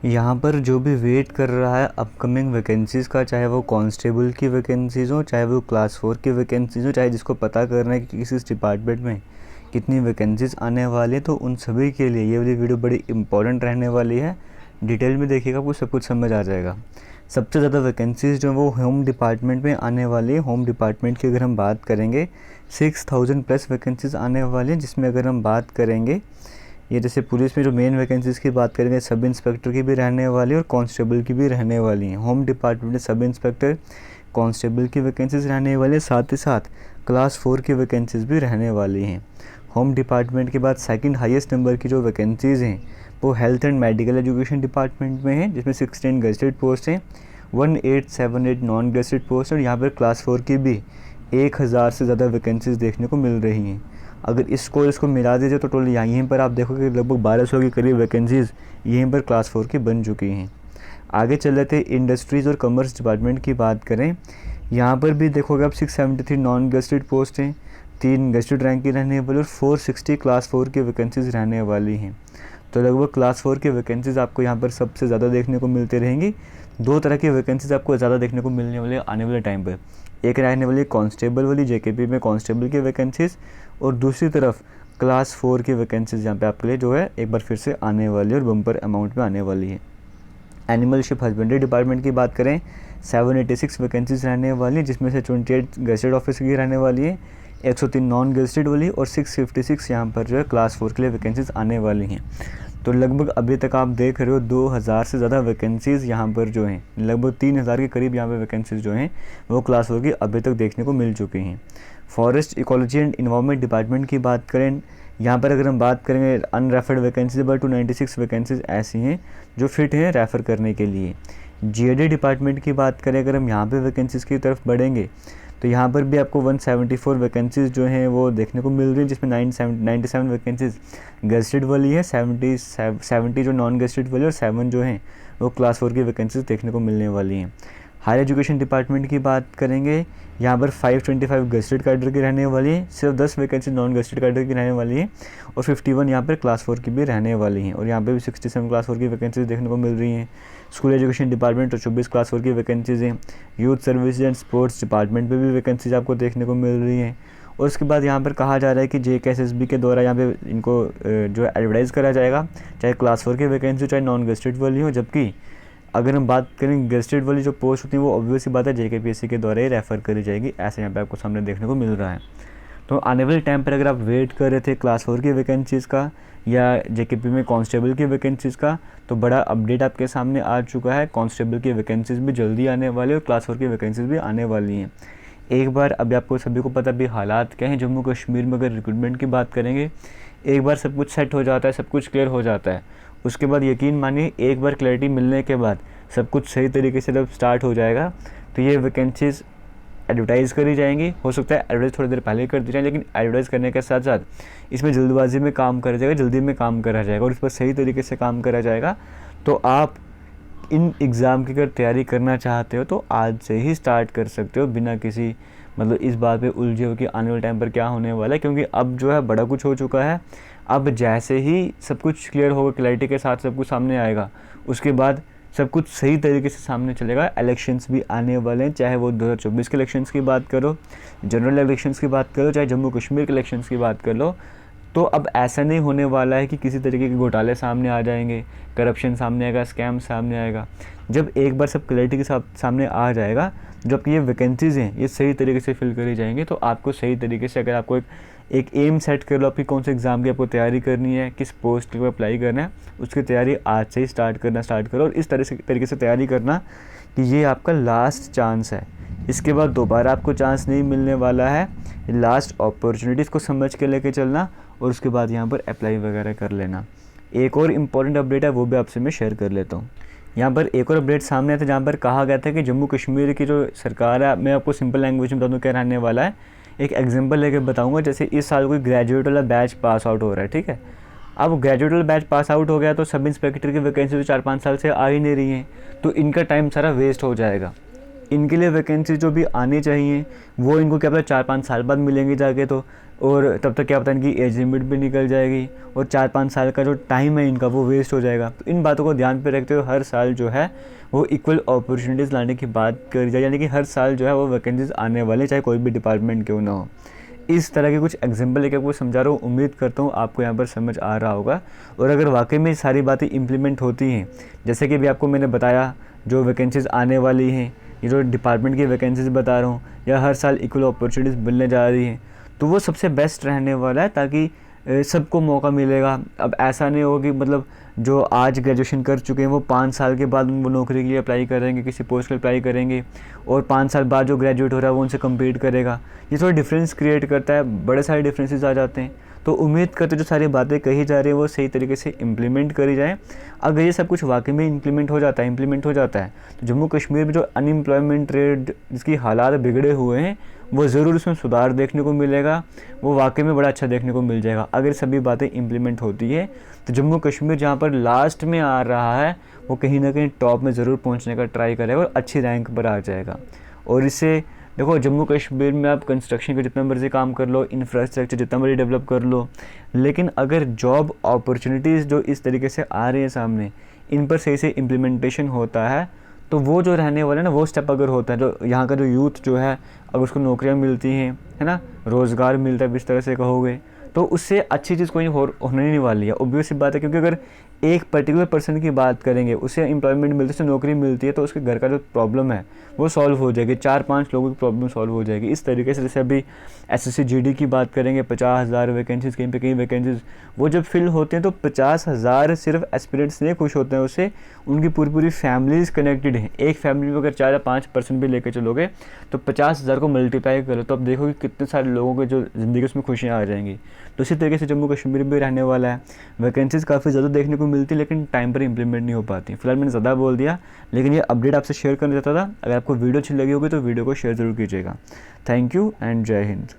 यहाँ पर जो भी वेट कर रहा है अपकमिंग वैकेंसीज़ का, चाहे वो कांस्टेबल की वैकेंसीज़ हो, चाहे वो क्लास 4 की वैकेंसीज़ हो, चाहे जिसको पता करना है कि किसी डिपार्टमेंट में कितनी वैकेंसीज़ आने वाली है, तो उन सभी के लिए ये वाली वीडियो बड़ी इंपॉर्टेंट रहने वाली है। डिटेल में देखिएगा, आपको सब कुछ समझ आ जाएगा। सबसे ज़्यादा वैकेंसीज़ जो वो होम डिपार्टमेंट में आने वाली है। होम डिपार्टमेंट की अगर हम बात करेंगे 6000 प्लस वैकेंसीज़ आने वाली हैं, जिसमें अगर हम बात करेंगे ये जैसे पुलिस में जो मेन वैकेंसीज़ की बात करेंगे, सब इंस्पेक्टर की भी रहने वाली है और कांस्टेबल की भी रहने वाली हैं। होम डिपार्टमेंट में सब इंस्पेक्टर, कांस्टेबल की वैकेंसीज़ रहने वाली है, साथ ही साथ क्लास 4 की वैकेंसीज़ भी रहने वाली हैं। होम डिपार्टमेंट के बाद सेकंड हाईएस्ट नंबर की जो वैकेंसीज़ हैं वो health and medical education department में है, जिसमें 16 गेजेटेड पोस्ट हैं, 1878 नॉन गेजेटेड पोस्ट, और यहाँ पर क्लास 4 की भी 1000 से ज़्यादा वैकेंसीज़ देखने को मिल रही हैं। अगर इसको मिला दीजिए तो टोटल यहीं पर आप देखोगे लगभग 1200 के करीब वैकेंसीज़ यहीं पर क्लास 4 की बन चुकी हैं। आगे चल रहे थे इंडस्ट्रीज़ और कॉमर्स डिपार्टमेंट की बात करें, यहाँ पर भी देखोगे आप 673 नॉन गेजेटेड पोस्ट हैं, 3 गेजेटेड रैंक की रहने वाली और 460 क्लास 4 की वैकेंसीज़ रहने वाली हैं। तो लगभग क्लास 4 की वैकेंसीज़ आपको यहाँ पर सबसे ज़्यादा देखने को मिलती रहेंगी। दो तरह की वैकेंसीज़ आपको ज़्यादा देखने को मिलने वाली है आने वाले टाइम पर। एक रहने वाली कांस्टेबल वाली, जेकेपी में कांस्टेबल की वैकेंसीज़, और दूसरी तरफ क्लास 4 की वैकेंसीज़ यहाँ पे आपके लिए जो है एक बार फिर से आने वाली है और बम्पर अमाउंट में आने वाली है। एनिमलशिप हस्बेंड्री डिपार्टमेंट की बात करें 786 वैकेंसीज़ रहने वाली है, जिसमें से 28 गेजेटेड ऑफिसर की रहने वाली है, 103 नॉन गेजेटेड वाली और 656 यहाँ पर जो है क्लास 4 के लिए वैकेंसीज़ आने वाली हैं। तो लगभग अभी तक आप देख रहे हो 2000 से ज़्यादा वैकेंसीज़ यहाँ पर जो हैं, लगभग 3000 के करीब यहाँ पर वैकेंसीज़ जो हैं वो क्लास 4 की अभी तक देखने को मिल चुकी हैं। Forest ecology and environment department की बात करें, यहाँ पर अगर हम बात करेंगे अनरेफर्ड वैकेंसीज पर 296 वैकेंसीज ऐसी हैं जो फिट हैं रेफ़र करने के लिए। जीएडी डिपार्टमेंट की बात करें अगर हम यहाँ पे वैकेंसीज़ की तरफ बढ़ेंगे तो यहाँ पर भी आपको 174 वैकेंसीज़ जो हैं वो देखने को मिल रही हैं, जिसमें 97 वैकेंसीज़ गेजेटेड वाली है, 70 जो नॉन गेजेटेड वाली और 7 जो हैं वो क्लास 4 की वैकेंसीज़ देखने को मिलने वाली हैं। हायर एजुकेशन डिपार्टमेंट की बात करेंगे, यहाँ पर 525 गेजेटेड कैडर की रहने वाली है, सिर्फ 10 वैकेंसी नॉन गेजेटेड कैडर की रहने वाली है और 51 यहाँ पर क्लास 4 की भी रहने वाली हैं, और यहाँ पे भी 67 क्लास 4 की वैकेंसीज देखने को मिल रही हैं। स्कूल एजुकेशन डिपार्टमेंट तो 24 क्लास 4 की वैकेंसीज हैं। Youth service and sports department पर भी वैकेंसीज आपको देखने को मिल रही हैं। और उसके बाद यहाँ पर कहा जा रहा है कि JKSSB के द्वारा यहाँ पे इनको जो एडवर्टाइज़ करा जाएगा, चाहे क्लास 4 की वैकेंसी चाहे नॉन गेजेटेड वाली हो, जबकि अगर हम बात करें गेजेटेड वाली जो पोस्ट होती है वो ऑब्वियस सी बात है JKPSC के द्वारा ही रेफ़र करी जाएगी, ऐसे यहाँ पे आपको सामने देखने को मिल रहा है। तो आने वाले टाइम पर अगर आप वेट कर रहे थे क्लास 4 की वैकेंसीज़ का या JKP में कांस्टेबल की वैकेंसीज़ का, तो बड़ा अपडेट आपके सामने आ चुका है। कांस्टेबल की वैकेंसीज़ भी जल्दी आने वाली है और क्लास 4 की वैकेंसीज़ भी आने वाली हैं। एक बार अभी आपको सभी को पता भी हालात क्या हैं जम्मू कश्मीर में, अगर रिक्रूटमेंट की बात करेंगे एक बार सब कुछ सेट हो जाता है, सब कुछ क्लियर हो जाता है, उसके बाद यकीन मानिए एक बार क्लैरिटी मिलने के बाद सब कुछ सही तरीके से जब स्टार्ट हो जाएगा तो ये वैकेंसीज़ एडवर्टाइज़ करी जाएंगी। हो सकता है एडवर्टाइज़ थोड़ी देर पहले कर दी जाए, लेकिन एडवर्टाइज़ करने के साथ साथ इसमें जल्दबाजी में काम करा जाएगा, जल्दी में काम करा जाएगा और इस पर सही तरीके से काम करा जाएगा। तो आप इन एग्ज़ाम की अगर तैयारी करना चाहते हो तो आज से ही स्टार्ट कर सकते हो, बिना किसी मतलब इस बात पे उलझे हो कि आने वाले टाइम पर क्या होने वाला है, क्योंकि अब जो है बड़ा कुछ हो चुका है। अब जैसे ही सब कुछ क्लियर होगा, क्लैरिटी के साथ सब कुछ सामने आएगा, उसके बाद सब कुछ सही तरीके से सामने चलेगा। इलेक्शंस भी आने वाले हैं, चाहे वो 2024 के इलेक्शंस की बात करो, जनरल इलेक्शंस की बात करो, चाहे जम्मू कश्मीर के इलेक्शंस की बात कर लो। तो अब ऐसा नहीं होने वाला है कि किसी तरीके के घोटाले सामने आ जाएंगे, करप्शन सामने आएगा, स्कैम सामने आएगा। जब एक बार सब क्लैरिटी के साथ सामने आ जाएगा, जब ये वैकेंसीज़ हैं ये सही तरीके से फिल करी जाएंगी, तो आपको सही तरीके से अगर आपको एक एम सेट कर लो आपकी कौन से एग्ज़ाम की आपको तैयारी करनी है, किस पोस्ट के लिए अप्लाई करना है, उसकी तैयारी आज से ही स्टार्ट करो और इस तरीके से तैयारी करना कि ये आपका लास्ट चांस है। इसके बाद दोबारा आपको चांस नहीं मिलने वाला है। लास्ट अपॉर्चुनिटीज़ को समझ के लेके चलना और उसके बाद यहाँ पर अप्लाई वगैरह कर लेना। एक और इम्पॉर्टेंट अपडेट है वो भी आपसे मैं शेयर कर लेता हूँ। यहाँ पर एक और अपडेट सामने आया था जहाँ पर कहा गया था कि जम्मू कश्मीर की जो सरकार है, मैं आपको सिंपल लैंग्वेज में बता दूँ क्या रहने वाला है। एक एग्जांपल लेके बताऊँगा, जैसे इस साल कोई ग्रेजुएट वाला बैच पास आउट हो रहा है, ठीक है। अब ग्रेजुएट वाला बैच पास आउट हो गया तो सब इंस्पेक्टर की वैकेंसी तो 4-5 साल से आ ही नहीं रही हैं, तो इनका टाइम सारा वेस्ट हो जाएगा। इनके लिए वैकेंसी जो भी आनी चाहिए वो इनको क्या पता 4-5 साल बाद मिलेंगी जाके, तो और तब तक क्या पता इनकी एज लिमिट भी निकल जाएगी और 4-5 साल का जो टाइम है इनका वो वेस्ट हो जाएगा। तो इन बातों को ध्यान पे रखते हुए हर साल जो है वो इक्वल अपॉर्चुनिटीज़ लाने की बात करी जाए, यानी कि हर साल जो है वो वैकेंसीज आने वाले, चाहे कोई भी डिपार्टमेंट क्यों ना हो। इस तरह के कुछ एग्जाम्पल लेकर आपको समझा रहा हूँ, उम्मीद करता हूँ आपको यहाँ पर समझ आ रहा होगा। और अगर वाकई में सारी बातें इम्प्लीमेंट होती हैं, जैसे कि अभी आपको मैंने बताया जो वैकेंसीज़ आने वाली हैं, ये जो डिपार्टमेंट की वैकेंसीज बता रहा हूँ, या हर साल इक्वल अपॉर्चुनिटीज़ मिलने जा रही हैं, तो वो सबसे बेस्ट रहने वाला है, ताकि सबको मौका मिलेगा। अब ऐसा नहीं होगा कि मतलब जो आज ग्रेजुएशन कर चुके हैं वो 5 साल के बाद वो नौकरी के लिए अप्लाई करेंगे, किसी पोस्ट के लिए अप्लाई करेंगे, और 5 साल बाद जो ग्रेजुएट हो रहा है वो उनसे कम्पीट करेगा। ये थोड़ा डिफरेंस क्रिएट करता है, बड़े सारे डिफरेंसेस आ जाते हैं। तो उम्मीद करते जो सारी बातें कही जा रही हैं वो सही तरीके से इम्प्लीमेंट करी जाए। अगर ये सब कुछ वाकई में इम्प्लीमेंट हो जाता है तो जम्मू कश्मीर में जो अनएम्प्लॉयमेंट रेट जिसकी हालात बिगड़े हुए हैं वो ज़रूर उसमें सुधार देखने को मिलेगा, वो वाकई में बड़ा अच्छा देखने को मिल जाएगा। अगर सभी बातें इम्प्लीमेंट होती है तो जम्मू कश्मीर जहाँ पर लास्ट में आ रहा है वो कहीं ना कहीं टॉप में ज़रूर पहुँचने का ट्राई करेगा और अच्छी रैंक पर आ जाएगा। और इससे देखो जम्मू कश्मीर में आप कंस्ट्रक्शन का जितना मर्जी काम कर लो, इंफ्रास्ट्रक्चर जितना मर्जी डेवलप कर लो, लेकिन अगर जॉब अपॉर्चुनिटीज़ जो इस तरीके से आ रही है सामने, इन पर सही से इम्प्लीमेंटेशन होता है तो वो जो रहने वाला है ना, वो स्टेप अगर होता है, जो यहाँ का जो यूथ जो है अगर उसको नौकरियाँ मिलती हैं, है ना, रोज़गार मिलता है, इस तरह से कहोगे, तो उससे अच्छी चीज़ कोई होने नहीं वाली है। ऑब्वियस सी बात है, क्योंकि अगर एक पर्टिकुलर पर्सन की बात करेंगे, उसे एम्प्लॉयमेंट मिलती है, उसे नौकरी मिलती है, तो उसके घर का जो प्रॉब्लम है वो सॉल्व हो जाएगी, 4-5 लोगों की प्रॉब्लम सॉल्व हो जाएगी। इस तरीके से जैसे अभी SSC GD की बात करेंगे, 50,000 वैकेंसीज़, कहीं पे कहीं वैकेंसीज़ वो जब फिल होते हैं तो 50,000 सिर्फ एस्पिरेंट्स नहीं खुश होते हैं उससे, उनकी पूरी फैमिलीज़ कनेक्टेड हैं। एक फैमिली में अगर 4 या 5 पर्सन भी लेकर चलोगे तो 50,000 को मल्टीप्लाई करो तो अब देखो कि कितने सारे लोगों के जो ज़िंदगी उसमें खुशियाँ आ जाएंगी। तो इसी तरीके से जम्मू कश्मीर भी रहने वाला है। वैकेंसीज़ काफ़ी ज़्यादा देखने को मिलती है लेकिन टाइम पर इंप्लीमेंट नहीं हो पाती। फिलहाल मैंने ज़्यादा बोल दिया, लेकिन ये अपडेट आपसे शेयर करना चाहता था। अगर आपको वीडियो अच्छी लगी होगी तो वीडियो को शेयर ज़रूर कीजिएगा। थैंक यू एंड जय हिंद।